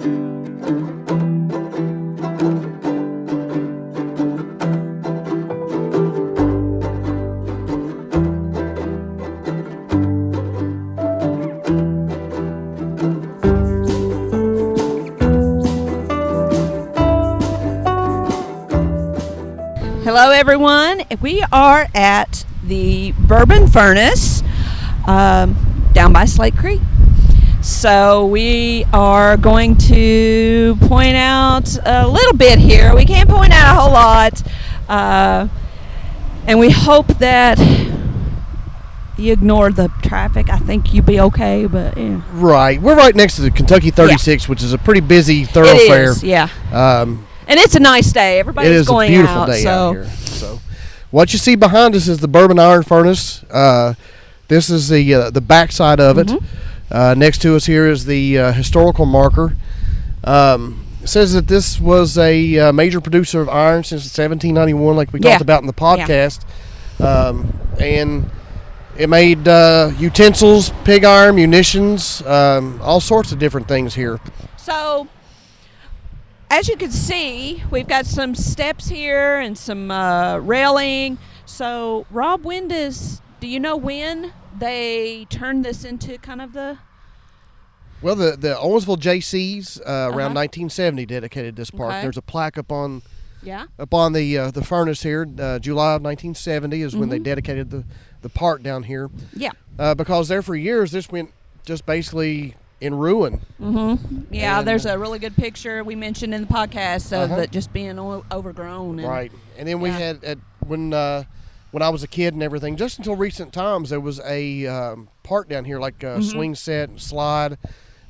Hello, everyone. We are at the Bourbon Furnace down by Slate Creek. So we are going to point out a little bit here. We can't point out a whole lot. And we hope that you ignore the traffic. I think you'll be okay, but yeah. Right. We're right next to the Kentucky 36, which is a pretty busy thoroughfare. It is, yeah. And it's a nice day. Everybody's going out. It is a beautiful day out here. So, what you see behind us is the Bourbon Iron Furnace. This is the backside of it. Next to us here is the historical marker. It says that this was a major producer of iron since 1791, like we talked about in the podcast. And it made utensils, pig iron, munitions, all sorts of different things here. So, as you can see, we've got some steps here and some railing. So, Rob, do you know when they turned this into kind of the... Well, the Owensville JCs around 1970 dedicated this park. There's a plaque up on the furnace here. July of 1970 is when they dedicated the park down here. Yeah. Because there for years, this went just basically in ruin. Yeah, and there's a really good picture we mentioned in the podcast of it just being overgrown. Right. And then we had, when I was a kid and everything, just until recent times, there was a park down here, like a swing set and slide.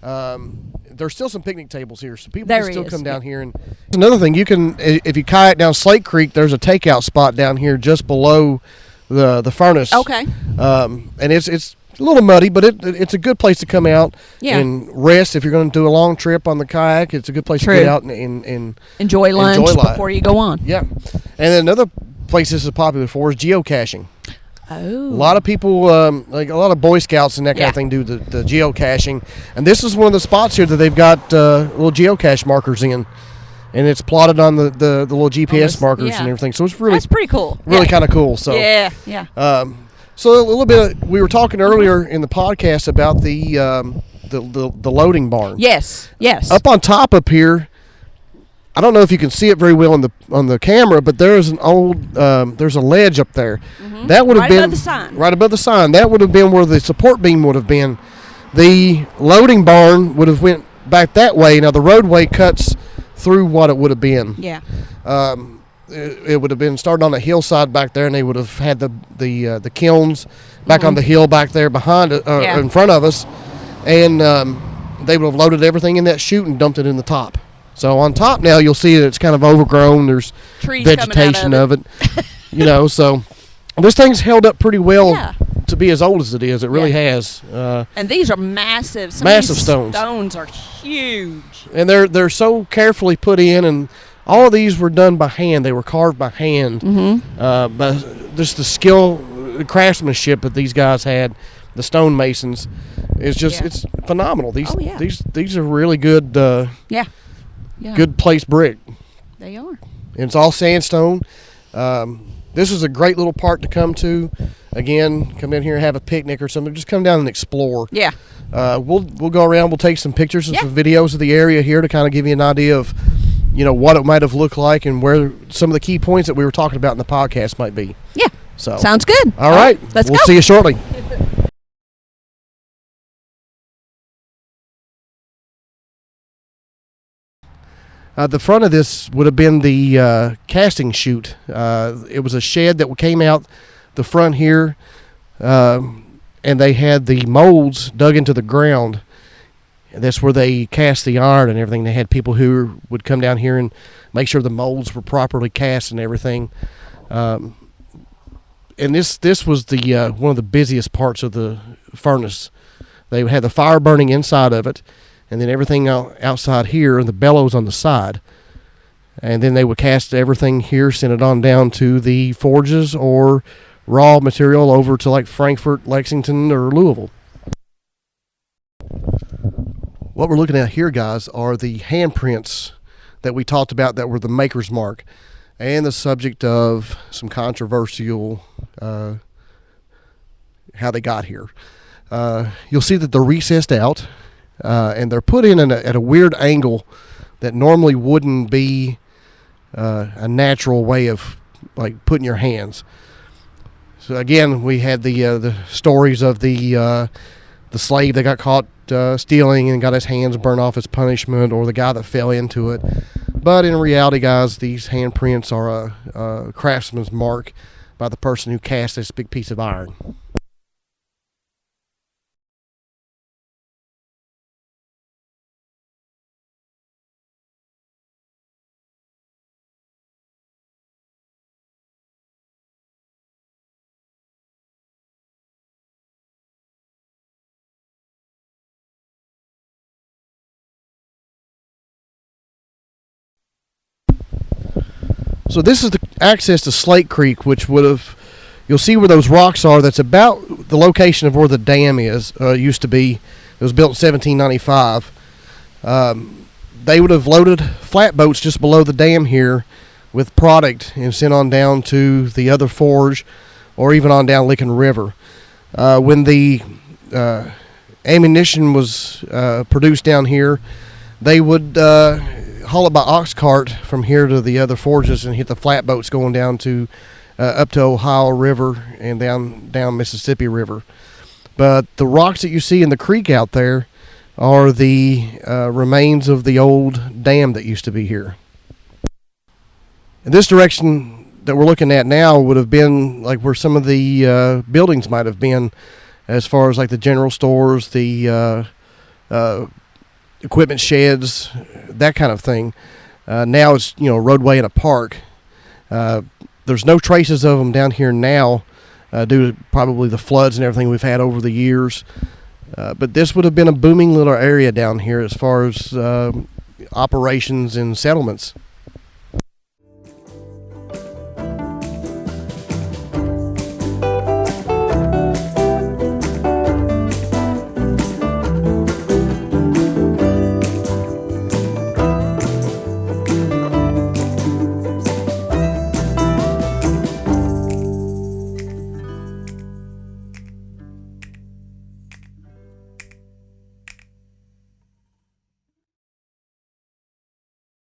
There's still some picnic tables here, so people can still come down here. And another thing, you can, if you kayak down Slate Creek, there's a takeout spot down here just below the furnace. Okay. And it's a little muddy, but it's a good place to come out and rest. If you're going to do a long trip on the kayak, it's a good place to get out and enjoy lunch before you go on. Yeah. And then another place this is popular for is geocaching. Oh. A lot of people, like a lot of Boy Scouts and that kind of thing, do the geocaching. And this is one of the spots here that they've got little geocache markers in. And it's plotted on the little GPS markers and everything. So that's pretty cool. Really kind of cool. So so a little bit, we were talking earlier in the podcast about the loading barn. Yes. Up on top up here, I don't know if you can see it very well on the camera, but there is an old there's a ledge up there. That would have been right above the sign. That would have been where the support beam would have been. The loading barn would have went back that way. Now the roadway cuts through what it would have been. Yeah. It would have been started on the hillside back there, and they would have had the kilns back on the hill back there behind it, in front of us, and they would have loaded everything in that chute and dumped it in the top. So on top now, you'll see that it's kind of overgrown. There's trees, vegetation of it. So this thing's held up pretty well to be as old as it is. It really has. And these are massive. Massive stones. Stones are huge. And they're so carefully put in, and all of these were done by hand. They were carved by hand. But just the skill, the craftsmanship that these guys had, the stonemasons, is just it's phenomenal. These are really good. Good placed brick. They are. And it's all sandstone. This is a great little park to come to. Again, come in here and have a picnic or something. Just come down and explore. Yeah. We'll go around. We'll take some pictures and some videos of the area here to kind of give you an idea of, what it might have looked like and where some of the key points that we were talking about in the podcast might be. Yeah. So sounds good. All right. Let's go. We'll see you shortly. The front of this would have been the casting chute. It was a shed that came out the front here, and they had the molds dug into the ground. That's where they cast the iron and everything. They had people who would come down here and make sure the molds were properly cast and everything. And this was the one of the busiest parts of the furnace. They had the fire burning inside of it, and then everything outside here, and the bellows on the side. And then they would cast everything here, send it on down to the forges or raw material over to like Frankfort, Lexington, or Louisville. What we're looking at here, guys, are the handprints that we talked about that were the maker's mark and the subject of some controversial how they got here. You'll see that they're recessed out and they're put in at a weird angle that normally wouldn't be a natural way of like putting your hands. So again, we had the stories of the slave that got caught stealing and got his hands burned off as punishment, or the guy that fell into it. But in reality, guys, these handprints are a craftsman's mark by the person who cast this big piece of iron. So this is the access to Slate Creek, which you'll see where those rocks are. That's about the location of where the dam used to be. It was built in 1795. They would have loaded flatboats just below the dam here with product and sent on down to the other forge, or even on down Licking River. When the ammunition was produced down here, they would haul it by ox cart from here to the other forges and hit the flatboats going down to up to Ohio River and down Mississippi River. But the rocks that you see in the creek out there are the remains of the old dam that used to be here. And this direction that we're looking at now would have been like where some of the buildings might have been, as far as like the general stores, the equipment sheds, that kind of thing. Now it's roadway and a park. There's no traces of them down here now due to probably the floods and everything we've had over the years. But this would have been a booming little area down here as far as operations and settlements.